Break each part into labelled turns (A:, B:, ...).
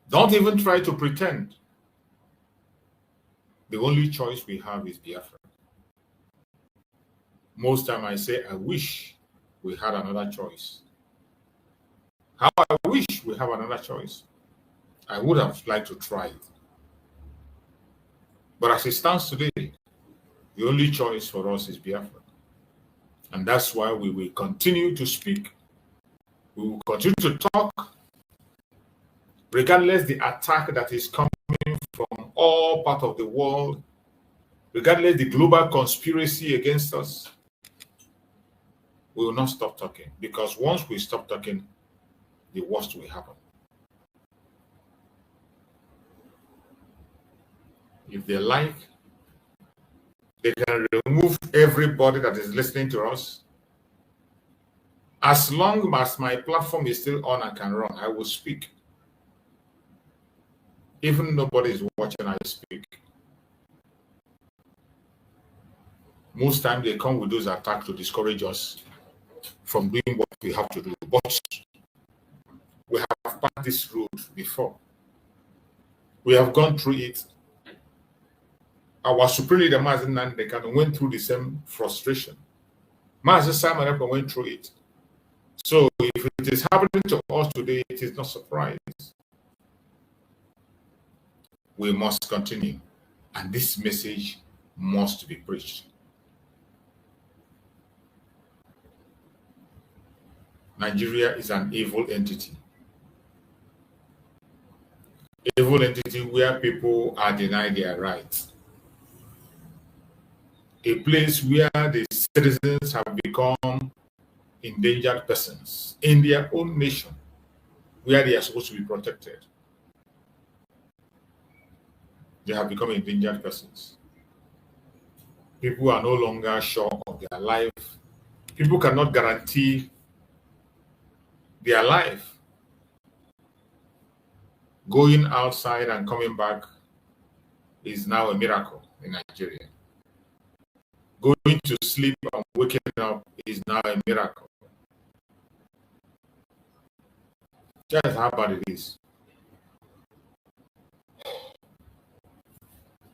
A: Don't even try to pretend. The only choice we have is Biafra. Most time I say, I wish we had another choice. How I wish we have another choice. I would have liked to try it. But as it stands today, the only choice for us is Biafra. And that's why we will continue to speak. We will continue to talk, regardless the attack that is coming from all parts of the world, regardless the global conspiracy against us. We will not stop talking, because once we stop talking, the worst will happen. If they like, they can remove everybody that is listening to us. As long as my platform is still on and can run, I will speak. Even nobody is watching, I speak. Most times they come with those attacks to discourage us from doing what we have to do. But we have passed this road before. We have gone through it. Our supreme leader, Mazen Nandekan, went through the same frustration. Mazen Simon Ekpa went through it. So if it is happening to us today, it is not a surprise. We must continue. And this message must be preached. Nigeria is an evil entity. Evil entity where people are denied their rights. A place where the citizens have become endangered persons in their own nation, where they are supposed to be protected. They have become endangered persons. People are no longer sure of their life. People cannot guarantee their life. Going outside and coming back is now a miracle in Nigeria. Going to sleep and waking up is now a miracle. That's how bad it is.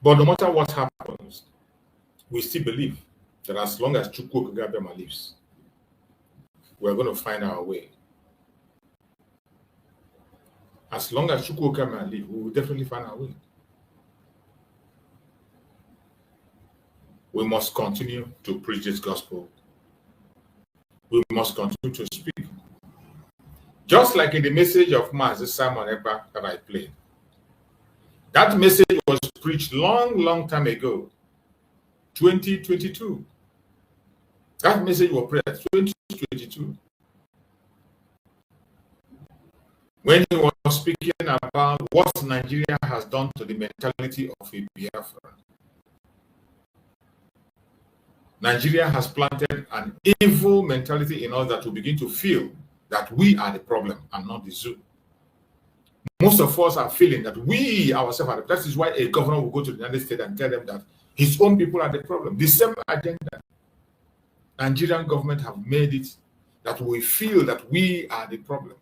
A: But no matter what happens, we still believe that as long as Zuku lives, we're going to find our way. As long as Zuku lives, we will definitely find our way. We must continue to preach this gospel. We must continue to speak. Just like in the message of Master Simon Ekpa that I played. That message was preached long time ago, 2022. That message was preached 2022. When he was speaking about what Nigeria has done to the mentality of a Biafra. Nigeria has planted an evil mentality in us that will begin to feel that we are the problem and not the zoo. Most of us are feeling that we ourselves are the problem. That is why a governor will go to the United States and tell them that his own people are the problem. The same agenda. Nigerian government have made it that we feel that we are the problem.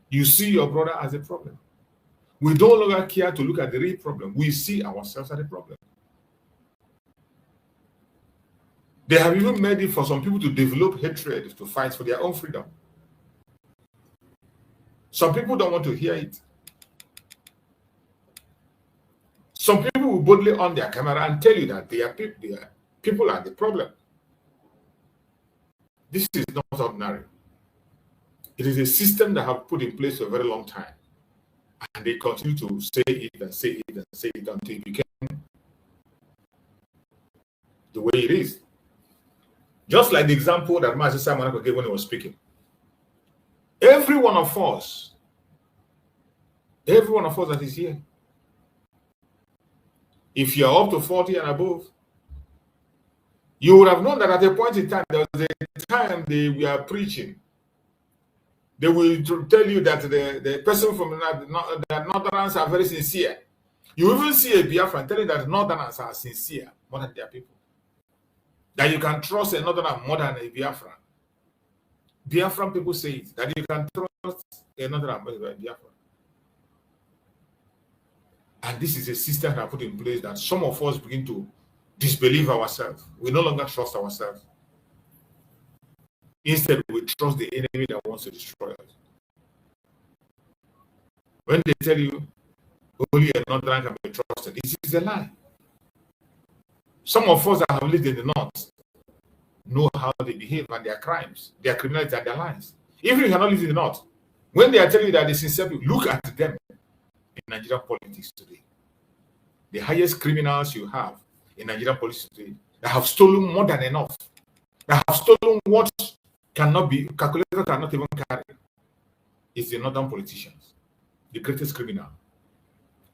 A: You see your brother as a problem. We no longer care to look at the real problem. We see ourselves as the problem. They have even made it for some people to develop hatred to fight for their own freedom. Some people don't want to hear it. Some people will boldly on their camera and tell you that their people are the problem. This is not ordinary. It is a system that have put in place for a very long time. And they continue to say it and say it and say it until it became the way it is. Just like the example that Master Simon gave when he was speaking. Every one of us that is here, if you're up to 40 and above, you would have known that at a point in time, there was a time they were preaching. They will tell you that the person from the Northerners are very sincere. You even see a Biafran telling that Northerners are sincere more than their people. That you can trust a Northerner more than a Biafran. Biafran people say it, that you can trust a Northerner more than a Biafran. And this is a system that I put in place that some of us begin to disbelieve ourselves. We no longer trust ourselves. Instead, we trust the enemy that wants to destroy us. When they tell you only a northern can be trusted, it is a lie. Some of us that have lived in the north know how they behave and their crimes, their criminality and their lies. Even if you cannot live in the north, when they are telling you that they sincere people, look at them in Nigerian politics today. The highest criminals you have in Nigerian politics today that have stolen more than enough, that have stolen what cannot be, calculator cannot even carry, is the northern politicians, the greatest criminal.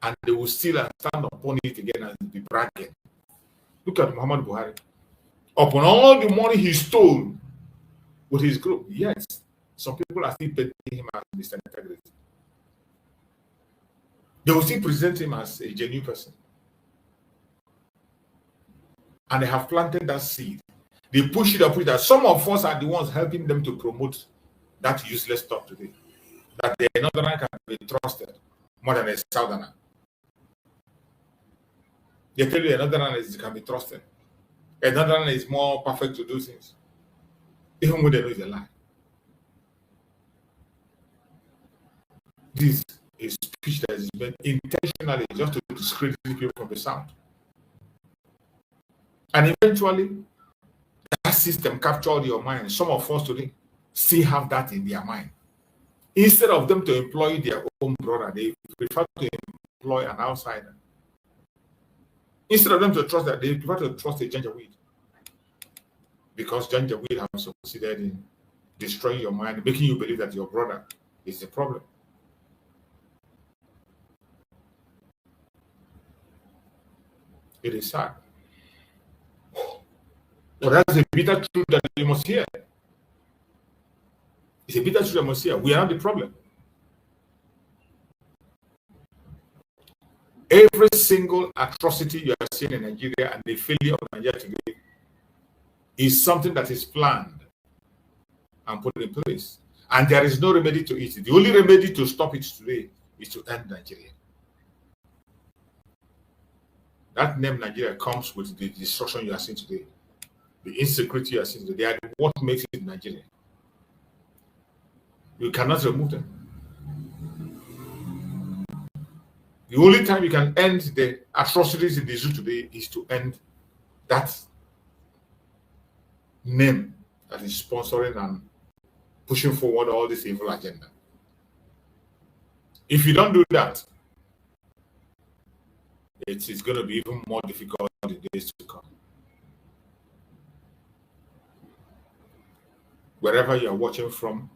A: And they will still stand upon it again and be bragging. Look at Muhammad Buhari. Upon all the money he stole with his group, yes, some people are still painting him as Mr. Integrity. They will still present him as a genuine person. And they have planted that seed. They push it up with that. Some of us are the ones helping them to promote that useless stuff today. That the northerner can be trusted more than a southerner. They tell you another one can be trusted. Another one is more perfect to do things. Even when they know it's a lie. This is speech that is made intentionally just to discredit people from the sound. And eventually, that system captured your mind. Some of us today still have that in their mind. Instead of them to employ their own brother, they prefer to employ an outsider. Instead of them to trust that, they prefer to trust a Janjaweed. Because Janjaweed has succeeded in destroying your mind, making you believe that your brother is the problem. It is sad. But that's a bitter truth that you must hear. It's a bitter truth you must hear. We are not the problem. Every single atrocity you are seeing in Nigeria and the failure of Nigeria today is something that is planned and put in place. And there is no remedy to it. The only remedy to stop it today is to end Nigeria. That name Nigeria comes with the destruction you are seeing today, the insecurity you are seeing today. They are what makes it Nigeria. You cannot remove them. The only time you can end the atrocities in the zoo today is to end that name that is sponsoring and pushing forward all this evil agenda. If you don't do that, it's going to be even more difficult in the days to come. Wherever you are watching from,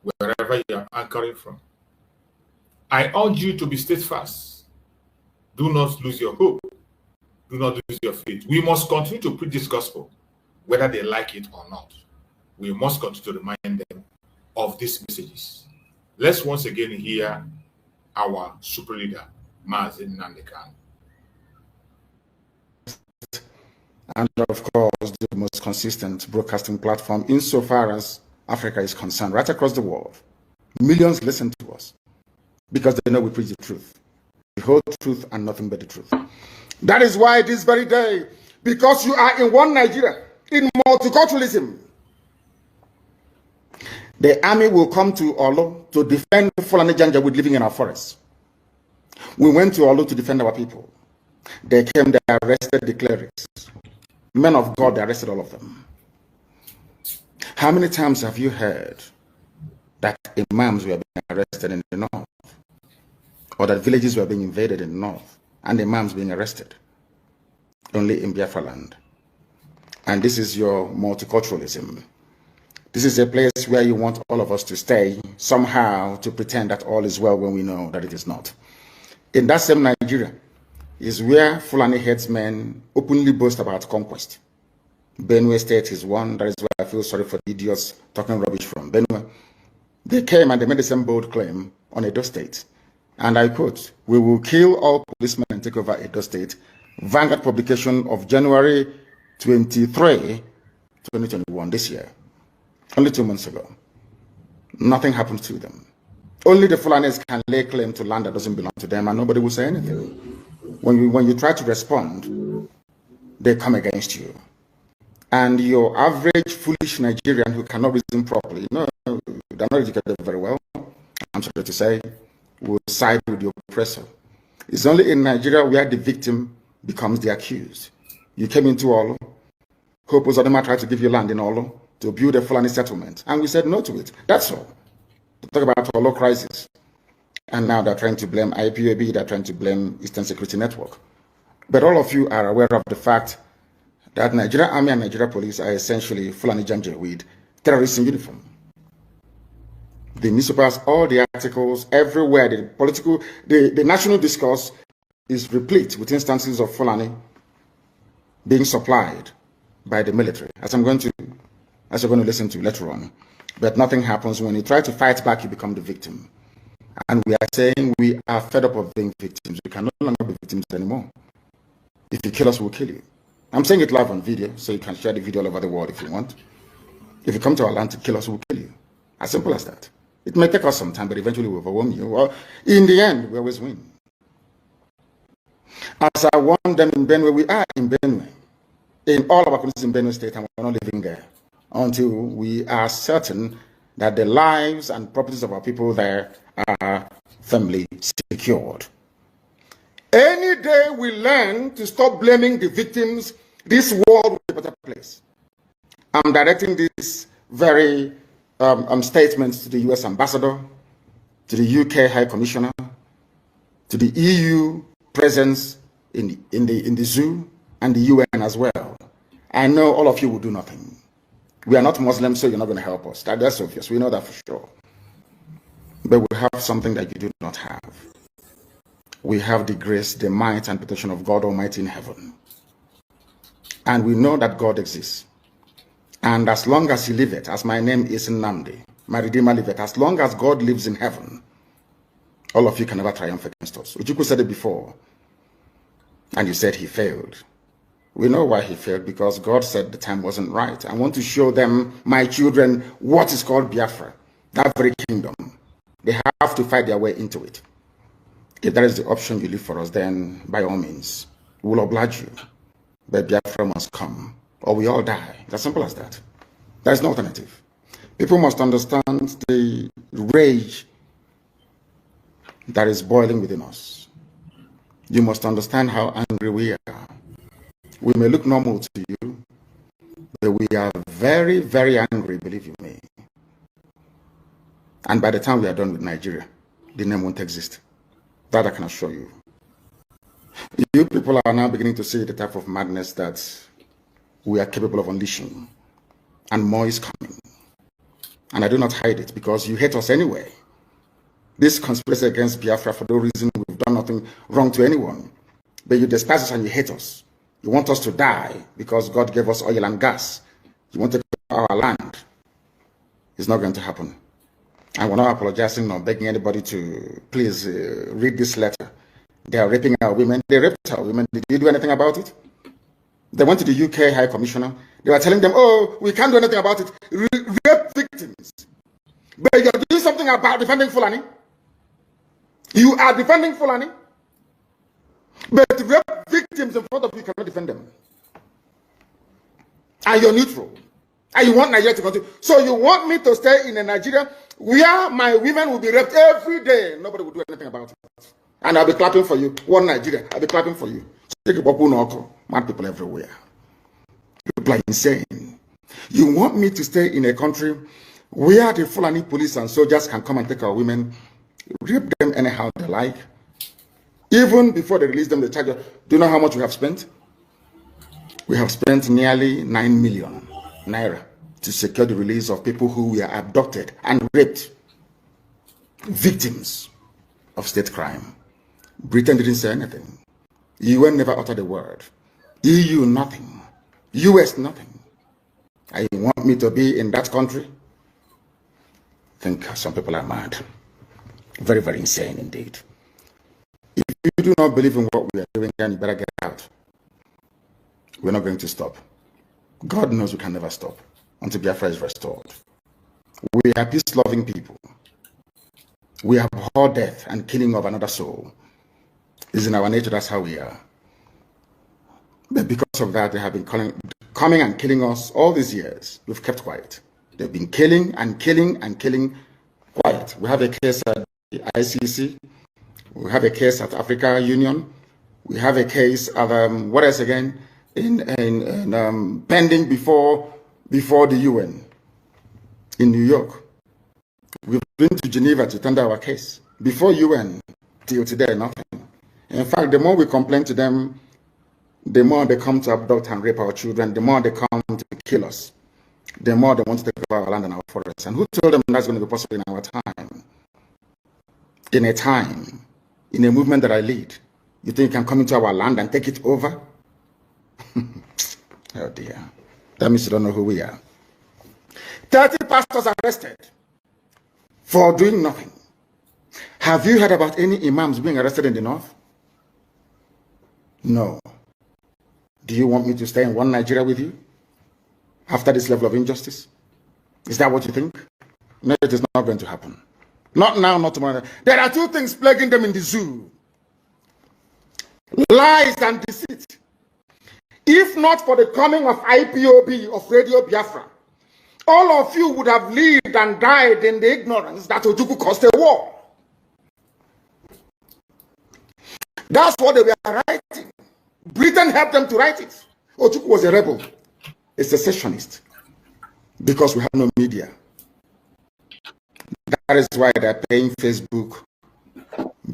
A: wherever you are anchoring from, I urge you to be steadfast. Do not lose your hope. Do not lose your faith. We must continue to preach this gospel, whether they like it or not. We must continue to remind them of these messages. Let's once again hear our super leader, Mazi Nnamdi Kanu.
B: And of course, the most consistent broadcasting platform insofar as Africa is concerned, right across the world. Millions listen to us because they know we preach the truth. The whole truth and nothing but the truth. That is why this very day, because you are in one Nigeria, in multiculturalism, the army will come to Olo to defend Fulani Janjaweed living in our forests. We went to Olo to defend our people. They came, they arrested the clerics. Men of God, they arrested all of them. How many times have you heard that imams were being arrested in the north? Or that villages were being invaded in the north and imams being arrested? Only in Biafra land. And this is your multiculturalism. This is a place where you want all of us to stay, somehow to pretend that all is well when we know that it is not. In that same Nigeria is where Fulani headsmen openly boast about conquest. Benue State is one. That is where I feel sorry for the idiots talking rubbish from Benue. They came and they made the same bold claim on Edo State. And I quote, "We will kill all policemen and take over Edo State." Vanguard publication of January 23, 2021, this year. Only 2 months ago. Nothing happened to them. Only the Fulanis can lay claim to land that doesn't belong to them, and nobody will say anything. When you try to respond, they come against you. And your average foolish Nigerian who cannot reason properly, they're not educated very well, I'm sorry to say, will side with the oppressor. It's only in Nigeria where the victim becomes the accused. You came into Olo, Hope Uzodinma tried to give you land in Olo to build a Fulani settlement, and we said no to it. That's all. Talk about Olo crisis. And now they're trying to blame IPOB, they're trying to blame Eastern Security Network. But all of you are aware of the fact that Nigeria Army and Nigeria Police are essentially Fulani Janje with terrorists in uniform. The newspapers, all the articles, everywhere, the national discourse is replete with instances of Fulani being supplied by the military, as you're going to listen to later on. But nothing happens. When you try to fight back, you become the victim. And we are saying we are fed up of being victims. We can no longer be victims anymore. If you kill us, we'll kill you. I'm saying it live on video, so you can share the video all over the world if you want. If you come to our land to kill us, we'll kill you. As simple as that. It may take us some time, but eventually we'll overwhelm you. Well, in the end, we always win. As I warned them in Benue, we are in Benue. In all of our communities in Benue State, and we're not living there until we are certain that the lives and properties of our people there are firmly secured. Any day we learn to stop blaming the victims, this world will be a better place. I'm directing this very statements to the US Ambassador, to the UK High Commissioner, to the EU presence in the zoo, and the UN as well. I know all of you will do nothing. We are not Muslims, so you're not going to help us. That's obvious. We know that for sure. But we have something that you do not have. We have the grace, the might, and protection of God Almighty in heaven. And we know that God exists. And as long as He liveth, as my name is Nnamdi, my Redeemer liveth, as long as God lives in heaven, all of you can never triumph against us. Zuku said it before, and you said he failed. We know why he failed, because God said the time wasn't right. I want to show them, my children, what is called Biafra, that very kingdom. They have to fight their way into it. If that is the option you leave for us, then by all means, we will oblige you. But Biafra must come, or we all die. It's as simple as that. There is no alternative. People must understand the rage that is boiling within us. You must understand how angry we are. We may look normal to you, but we are very, very angry, believe you me. And by the time we are done with Nigeria, the name won't exist. That I can assure you. You people are now beginning to see the type of madness that we are capable of unleashing. And more is coming. And I do not hide it, because you hate us anyway. This conspiracy against Biafra, for no reason, we've done nothing wrong to anyone. But you despise us and you hate us. You want us to die because God gave us oil and gas. You want to take our land. It's not going to happen. And we're not apologizing or begging anybody to please read this letter. They are raping our women. They raped our women. Did you do anything about it? They went to the UK High Commissioner. They were telling them, oh, we can't do anything about it. Rape victims. But you're doing something about defending Fulani. You are defending Fulani. But rape victims in front of you cannot defend them. And you're neutral. And you want Nigeria to continue. So you want me to stay in a Nigeria where my women will be raped every day. Nobody will do anything about it. And I'll be clapping for you. One Nigeria, I'll be clapping for you. Mad people everywhere. People are insane. You want me to stay in a country where the Fulani police and soldiers can come and take our women, rape them anyhow they like. Even before they release them, they charge us. Do you know how much we have spent? We have spent nearly 9 million naira to secure the release of people who were abducted and raped, victims of state crime. Britain didn't say anything. UN never uttered a word. EU, nothing. US, nothing. And you want me to be in that country? I think some people are mad. Very, very insane indeed. If you do not believe in what we are doing, then you better get out. We're not going to stop. God knows we can never stop until Biafra is restored. We are peace-loving people. We abhor death and killing of another soul. It's in our nature, that's how we are. But because of that, they have been coming and killing us all these years. We've kept quiet. They've been killing and killing and killing quiet. We have a case at the ICC. We have a case at Africa Union. We have a case at, what else again? Pending before the UN in New York. We've been to Geneva to tender our case. Before UN, till today, nothing. In fact, the more we complain to them, the more they come to abduct and rape our children, the more they come to kill us, the more they want to take over our land and our forests. And who told them that's going to be possible in our time? In a movement that I lead, you think you can come into our land and take it over? Oh dear. That means you don't know who we are. 30 pastors arrested for doing nothing. Have you heard about any imams being arrested in the north? No. Do you want me to stay in one Nigeria with you after this level of injustice? Is that what you think? No, it is not going to happen. Not now, not tomorrow. There are two things plaguing them in the zoo: lies and deceit. If not for the coming of IPOB, of Radio Biafra, all of you would have lived and died in the ignorance that Zuku caused a war. That's what they were writing. Britain helped them to write it. Ojukwu was a rebel, a secessionist, because we have no media. That is why they're paying Facebook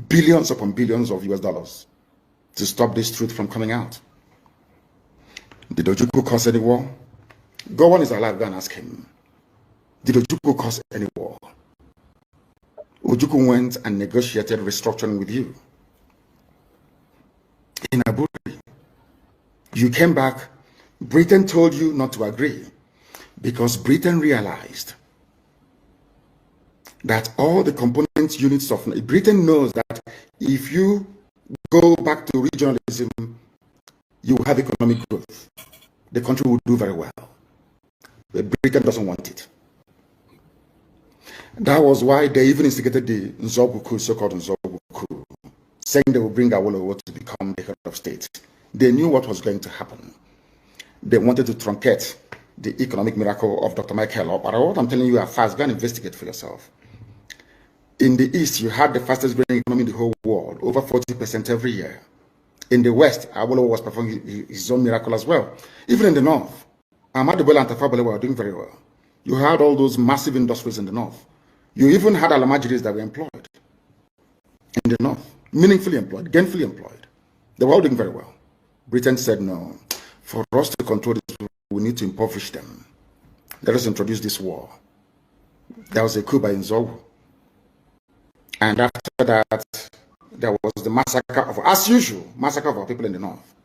B: billions upon billions of US dollars to stop this truth from coming out. Did Ojukwu cause any war? Go on is alive, go and ask him. Did Ojukwu cause any war? Ojukwu went and negotiated restructuring with you. In Aburi, you came back, Britain told you not to agree because Britain realized that all the component units of Britain knows that if you go back to regionalism, you will have economic growth. The country will do very well. But Britain doesn't want it. That was why they even instigated the Zuku, so-called Zuku, saying they will bring Awolowo to become the head of state. They knew what was going to happen. They wanted to truncate the economic miracle of Dr. Michael. But what I'm telling you are fast. Go and investigate for yourself. In the East, you had the fastest growing economy in the whole world, over 40% every year. In the West, Awolowo was performing his own miracle as well. Even in the North, Ahmadu Bello and Tafawa Balewa were doing very well. You had all those massive industries in the North. You even had Alamajiris that were employed in the North, meaningfully employed, gainfully employed. They were all doing very well. Britain said, no, for us to control this, we need to impoverish them. Let us introduce this war. There was a coup by Nzogu. And after that, there was the massacre of, as usual, massacre of our people in the North.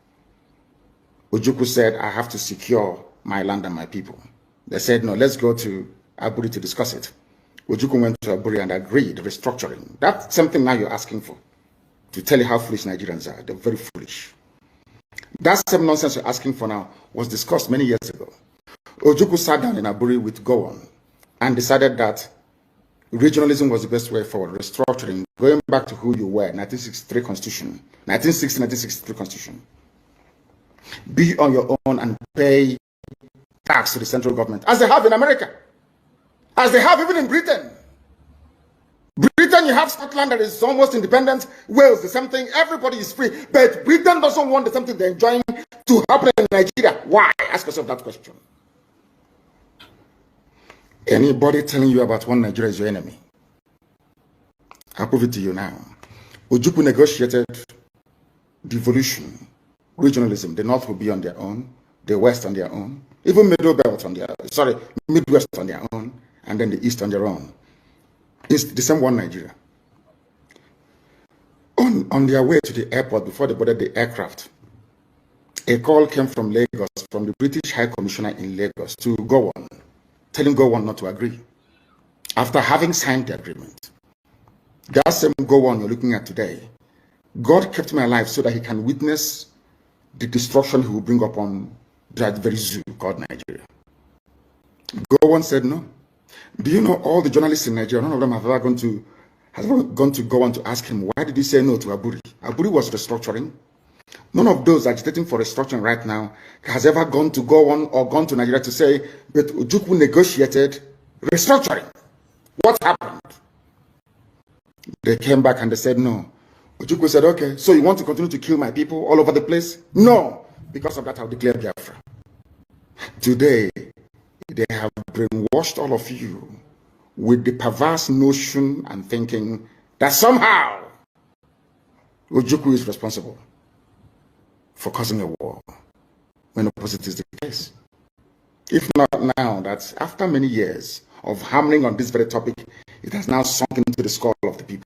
B: Ojukwu said, I have to secure my land and my people. They said, no, let's go to Aburi to discuss it. Ojukwu went to Aburi and agreed, restructuring. That's something now you're asking for, to tell you how foolish Nigerians are. They're very foolish. That same nonsense you're asking for now was discussed many years ago. Ojukwu sat down in Aburi with Gowon and decided that regionalism was the best way forward, restructuring, going back to who you were, 1963 Constitution, 1960-1963 Constitution. Be on your own and pay tax to the central government, as they have in America, as they have even in Britain. Britain, you have Scotland that is almost independent, Wales, the same thing, everybody is free, but Britain doesn't want the same thing they're enjoying to happen in Nigeria. Why? Ask yourself that question. Anybody telling you about one Nigeria is your enemy. I'll prove it to you now. Ojukwu negotiated devolution, regionalism. The North will be on their own, the West on their own, even Midwest on their own, and then the East on their own. It's the same one Nigeria. On their way to the airport, before they boarded the aircraft, a call came from Lagos, from the British High Commissioner in Lagos to Gowon, telling Gowon not to agree, after having signed the agreement. That same Gowon you're looking at today, God kept me alive so that he can witness the destruction he will bring upon that very zoo called Nigeria. Gowon said no. Do you know all the journalists in Nigeria, none of them have ever gone to has ever gone on to ask him, why did he say no to Aburi? Aburi was restructuring. None of those agitating for restructuring right now has ever gone to Nigeria to say, but Zuku negotiated restructuring. What happened? They came back and they said no. Zuku said, okay, so you want to continue to kill my people all over the place? No. Because of that, I'll declare Biafra. Today, they have brainwashed all of you with the perverse notion and thinking that somehow Ojukwu is responsible for causing a war, when opposite is the case. If not now, that after many years of hammering on this very topic, it has now sunk into the skull of the people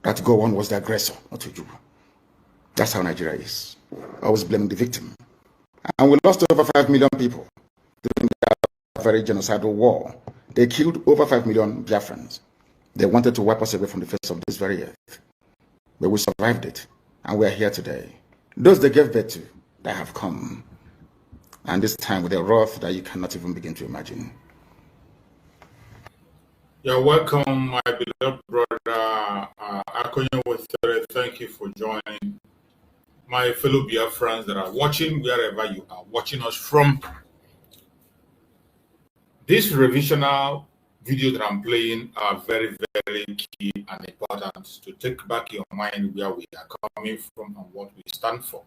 B: that Gowon was the aggressor, not Ojukwu. That's how Nigeria is. Always blaming the victim. And we lost over 5 million people during that very genocidal war. They killed over 5 million Biafrans. They wanted to wipe us away from the face of this very earth. But we survived it, and we are here today. Those they gave birth to, that have come. And this time with a wrath that you cannot even begin to imagine.
A: You're welcome, my beloved brother Akonyo Wetere. Thank you for joining. My fellow Biafrans that are watching, wherever you are watching us from, these revisional videos that I'm playing are very, very key and important to take back your mind where we are coming from and what we stand for.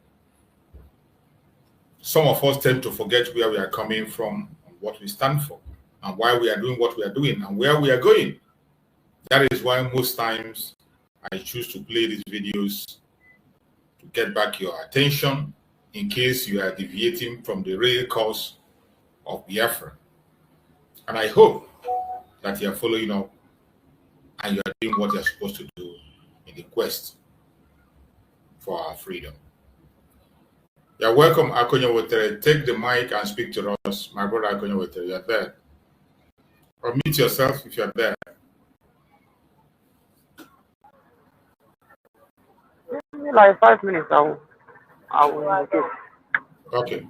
A: Some of us tend to forget where we are coming from and what we stand for, and why we are doing what we are doing and where we are going. That is why most times I choose to play these videos to get back your attention in case you are deviating from the real cause of Biafra. And I hope that you are following up and you are doing what you are supposed to do in the quest for our freedom. You are welcome, Akonyo Wetere. Take the mic and speak to us. My brother Akonyo Wetere, you are there. Or mute yourself if you are there.
C: Like 5 minutes, I will.
A: Okay.